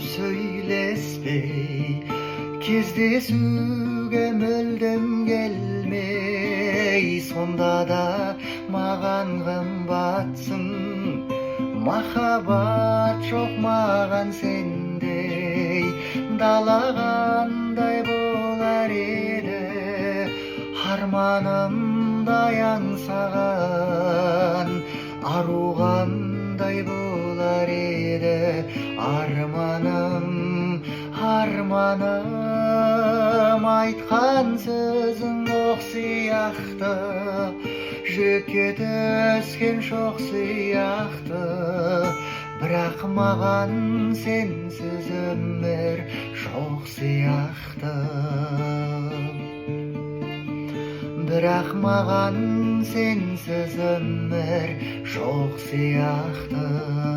көп сөйлеспей, кездесуге мүлдем келмей, сонда да маған қымбатсың. Махаббат жоқ маған сендей, дала қандай болар еді, арманымдай аңсаған ару қандай болар еді. Арманым, арманым, айтқан сөзің оқ сияқты, жүрекке түскен шоқ сияқты. Бірақ маған сенсіз өмір жоқ сияқты. Бірақ маған сенсіз өмір жоқ сияқты.